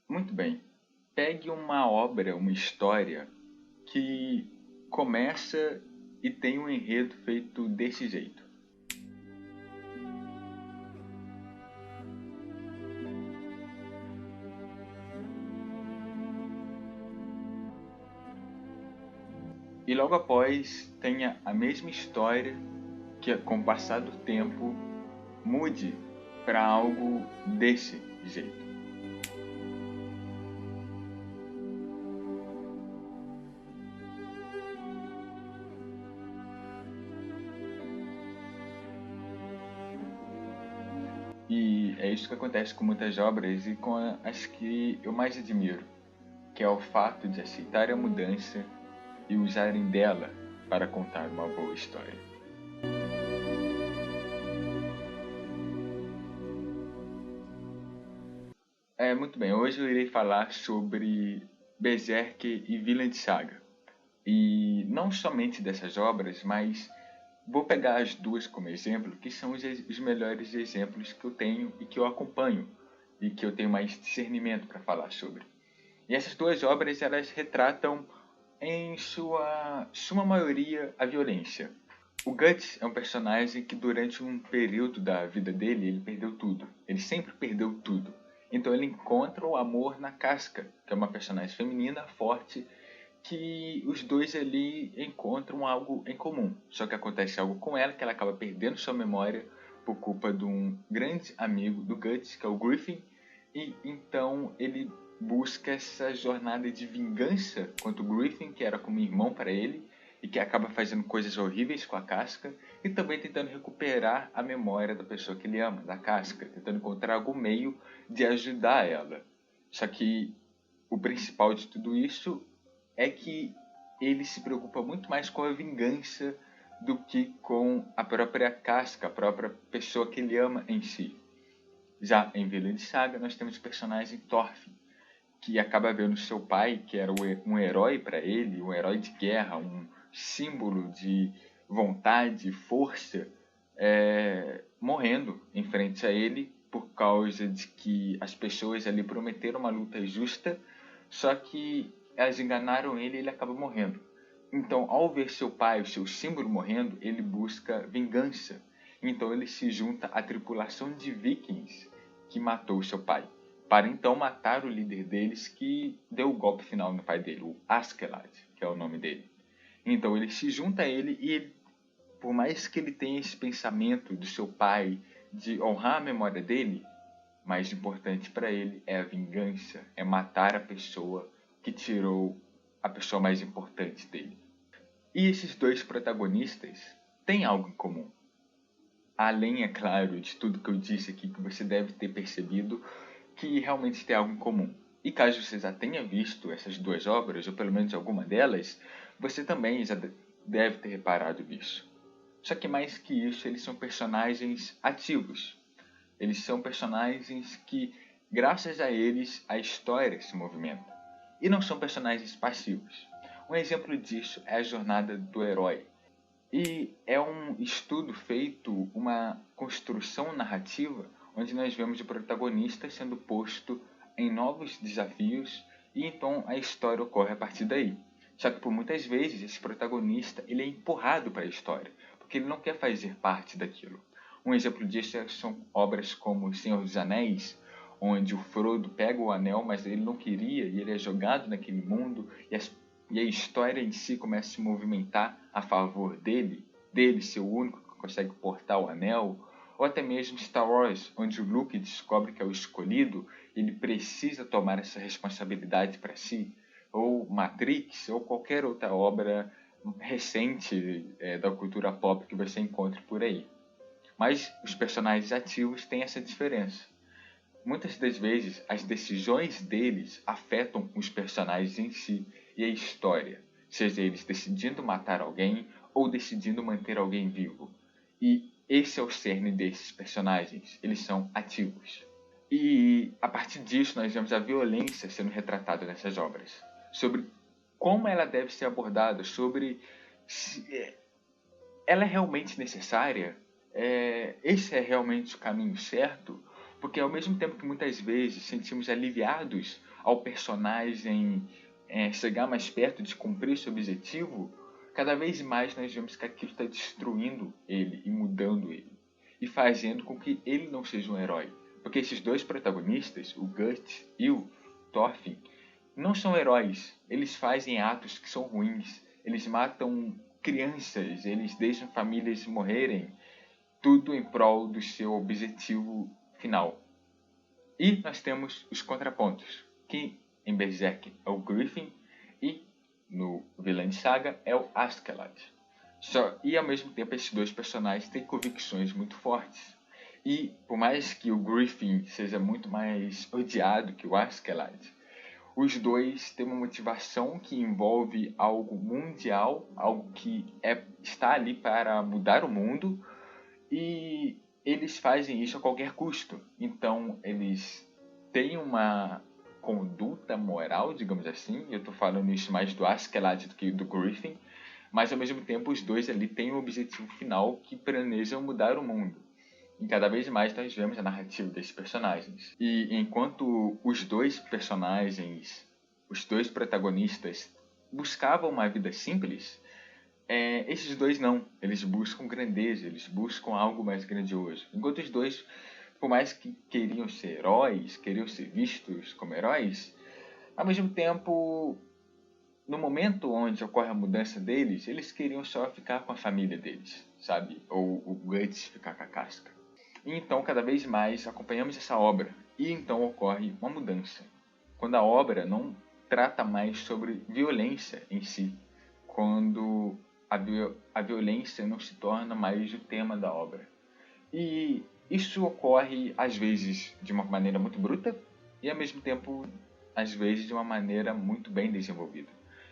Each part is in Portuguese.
Muito bem. Pegue uma obra, uma história que começa e tem um enredo feito desse jeito. E logo após tenha a mesma história que, com o passar do tempo, mude para algo desse jeito. E é isso que acontece com muitas obras e com as que eu mais admiro, que é o fato de aceitar a mudança e usarem dela para contar uma boa história. Muito bem, hoje eu irei falar sobre Berserk e Vinland Saga. E não somente dessas obras, mas vou pegar as duas como exemplo, que são os melhores exemplos que eu tenho e que eu acompanho, e que eu tenho mais discernimento para falar sobre. E essas duas obras, elas retratam, em sua maioria, a violência. O Guts é um personagem que durante um período da vida dele, ele perdeu tudo. Ele sempre perdeu tudo. Então ele encontra o amor na Casca, que é uma personagem feminina, forte, que os dois ali encontram algo em comum. Só que acontece algo com ela, que ela acaba perdendo sua memória por culpa de um grande amigo do Guts, que é o Griffin, e então ele busca essa jornada de vingança contra o Griffin, que era como irmão para ele, e que acaba fazendo coisas horríveis com a Casca, e também tentando recuperar a memória da pessoa que ele ama, da Casca, tentando encontrar algum meio de ajudar ela. Só que o principal de tudo isso é que ele se preocupa muito mais com a vingança do que com a própria Casca, a própria pessoa que ele ama em si. Já em Vinland Saga, nós temos o personagem Thorfinn, que acaba vendo seu pai, que era um herói para ele, um herói de guerra, um símbolo de vontade, força, morrendo em frente a ele por causa de que as pessoas ali prometeram uma luta justa, só que elas enganaram ele e ele acaba morrendo. Então, ao ver seu pai, o seu símbolo morrendo, ele busca vingança. Então ele se junta à tripulação de vikings que matou seu pai, para então matar o líder deles que deu o golpe final no pai dele, o Askeladd, que é o nome dele. Então ele se junta a ele e ele, por mais que ele tenha esse pensamento do seu pai de honrar a memória dele, mais importante para ele é a vingança, é matar a pessoa que tirou a pessoa mais importante dele. E esses dois protagonistas têm algo em comum. Além, é claro, de tudo que eu disse aqui, que você deve ter percebido que realmente tem algo em comum. E caso você já tenha visto essas duas obras, ou pelo menos alguma delas, você também já deve ter reparado nisso. Só que mais que isso, eles são personagens ativos. Eles são personagens que, graças a eles, a história se movimenta. E não são personagens passivos. Um exemplo disso é a jornada do herói. E é um estudo feito, uma construção narrativa, onde nós vemos o protagonista sendo posto em novos desafios e então a história ocorre a partir daí. Só que por muitas vezes esse protagonista ele é empurrado para a história, porque ele não quer fazer parte daquilo. Um exemplo disso são obras como O Senhor dos Anéis, onde o Frodo pega o anel, mas ele não queria e ele é jogado naquele mundo e a história em si começa a se movimentar a favor dele ser o único que consegue portar o anel, ou até mesmo Star Wars, onde o Luke descobre que é o escolhido, ele precisa tomar essa responsabilidade para si, ou Matrix, ou qualquer outra obra recente da cultura pop que você encontre por aí. Mas os personagens ativos têm essa diferença. Muitas das vezes, as decisões deles afetam os personagens em si e a história, seja eles decidindo matar alguém ou decidindo manter alguém vivo. E esse é o cerne desses personagens, eles são ativos. E a partir disso, nós vemos a violência sendo retratada nessas obras, sobre como ela deve ser abordada, sobre se ela é realmente necessária, esse é realmente o caminho certo, Porque ao mesmo tempo que muitas vezes sentimos aliviados ao personagem chegar mais perto de cumprir seu objetivo, cada vez mais nós vemos que aquilo está destruindo ele e mudando ele. E fazendo com que ele não seja um herói. Porque esses dois protagonistas, o Guts e o Thorfinn, não são heróis. Eles fazem atos que são ruins. Eles matam crianças, eles deixam famílias morrerem. Tudo em prol do seu objetivo final. E nós temos os contrapontos, que em Berserk é o Griffin e no Vinland Saga é o Askeladd. E ao mesmo tempo esses dois personagens têm convicções muito fortes. E por mais que o Griffin seja muito mais odiado que o Askeladd, os dois têm uma motivação que envolve algo mundial, algo que está ali para mudar o mundo, e eles fazem isso a qualquer custo. Então eles têm uma conduta moral, digamos assim. Eu estou falando isso mais do Askeladd do que do Griffin, mas ao mesmo tempo os dois ali têm um objetivo final que planejam mudar o mundo. E cada vez mais nós vemos a narrativa desses personagens. E enquanto os dois personagens, os dois protagonistas, buscavam uma vida simples, esses dois não. Eles buscam grandeza, eles buscam algo mais grandioso. Enquanto os dois, por mais que queriam ser heróis, queriam ser vistos como heróis, ao mesmo tempo, no momento onde ocorre a mudança deles, eles queriam só ficar com a família deles, sabe? Ou o Guts ficar com a casca. E então, cada vez mais, acompanhamos essa obra. E então ocorre uma mudança. Quando a obra não trata mais sobre violência em si. Quando a violência não se torna mais o tema da obra. E isso ocorre, às vezes, de uma maneira muito bruta e, ao mesmo tempo, às vezes, de uma maneira muito bem desenvolvida.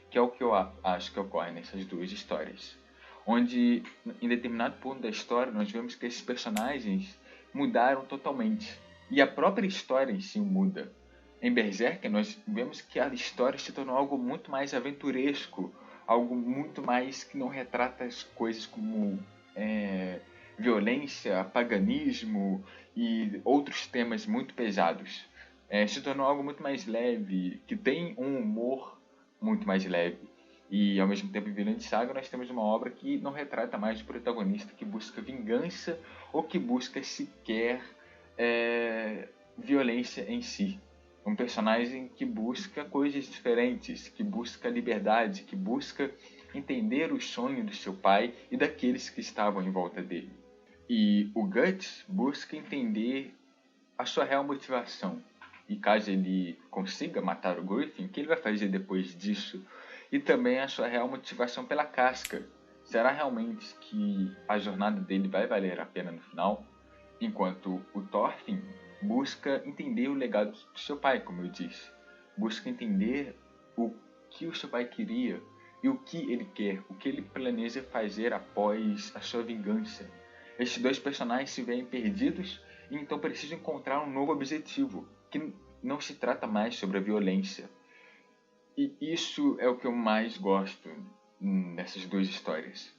Que é o que eu acho que ocorre nessas duas histórias. Onde, em determinado ponto da história, nós vemos que esses personagens mudaram totalmente. E a própria história em si muda. Em Berserk, nós vemos que a história se tornou algo muito mais aventuresco, algo muito mais que não retrata as coisas como violência, paganismo e outros temas muito pesados. Se tornou algo muito mais leve, que tem um humor muito mais leve. E ao mesmo tempo, em Vinland Saga, nós temos uma obra que não retrata mais o protagonista que busca vingança ou que busca sequer violência em si. Um personagem que busca coisas diferentes, que busca liberdade, que busca entender os sonhos do seu pai e daqueles que estavam em volta dele. E o Guts busca entender a sua real motivação. E caso ele consiga matar o Griffin, o que ele vai fazer depois disso? E também a sua real motivação pela casca. Será realmente que a jornada dele vai valer a pena no final? Enquanto o Thorfinn busca entender o legado do seu pai, como eu disse. Busca entender o que o seu pai queria e o que ele quer, o que ele planeja fazer após a sua vingança. Esses dois personagens se veem perdidos e então precisam encontrar um novo objetivo, que não se trata mais sobre a violência. E isso é o que eu mais gosto nessas duas histórias.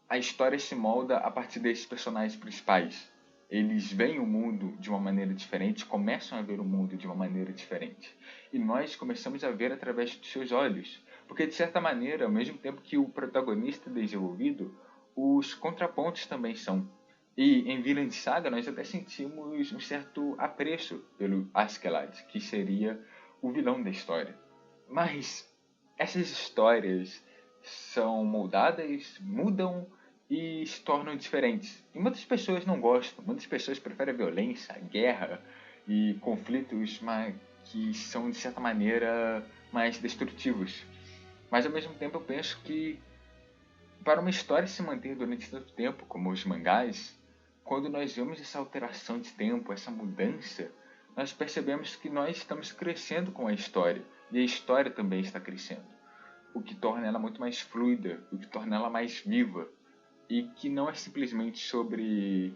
A história se molda a partir desses personagens principais. Eles veem o mundo de uma maneira diferente, começam a ver o mundo de uma maneira diferente. E nós começamos a ver através dos seus olhos. Porque, de certa maneira, ao mesmo tempo que o protagonista é desenvolvido, os contrapontos também são. E em Vinland Saga nós até sentimos um certo apreço pelo Askeladd, que seria o vilão da história. Mas essas histórias são moldadas, mudam e se tornam diferentes. E muitas pessoas não gostam, muitas pessoas preferem a violência, a guerra e conflitos que são, de certa maneira, mais destrutivos. Mas ao mesmo tempo eu penso que para uma história se manter durante tanto tempo, como os mangás, quando nós vemos essa alteração de tempo, essa mudança, nós percebemos que nós estamos crescendo com a história. E a história também está crescendo. O que torna ela muito mais fluida, o que torna ela mais viva. E que não é simplesmente sobre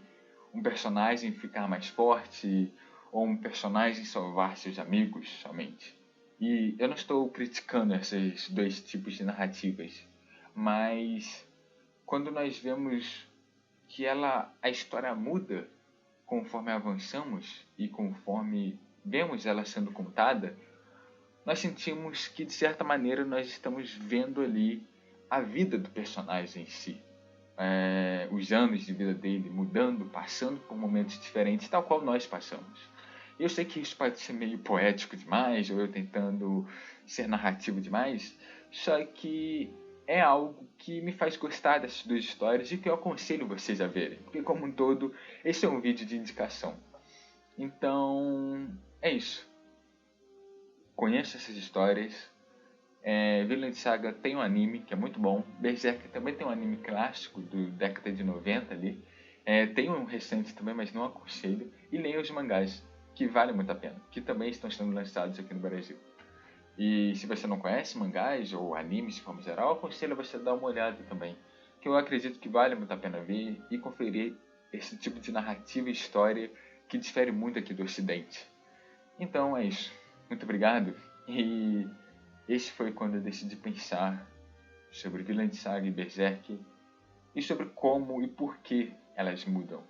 um personagem ficar mais forte ou um personagem salvar seus amigos somente. E eu não estou criticando esses dois tipos de narrativas, mas quando nós vemos que a história muda, conforme avançamos e conforme vemos ela sendo contada, nós sentimos que, de certa maneira, nós estamos vendo ali a vida do personagem em si. Os anos de vida dele mudando, passando por momentos diferentes, tal qual nós passamos. Eu sei que isso pode ser meio poético demais, ou eu tentando ser narrativo demais, só que é algo que me faz gostar dessas duas histórias e que eu aconselho vocês a verem, porque como um todo, esse é um vídeo de indicação. Então, é isso. Conheça essas histórias. Vinland Saga tem um anime que é muito bom. Berserk também tem um anime clássico do década de 90 ali. Tem um recente também, mas não aconselho. E leiam os mangás, que valem muito a pena, que também estão sendo lançados aqui no Brasil. E se você não conhece mangás ou animes de forma geral, aconselho você a dar uma olhada também, que eu acredito que vale muito a pena ver e conferir esse tipo de narrativa e história que difere muito aqui do Ocidente. Então é isso. Muito obrigado. E esse foi quando eu decidi pensar sobre Vinland Saga e Berserk e sobre como e por que elas mudam.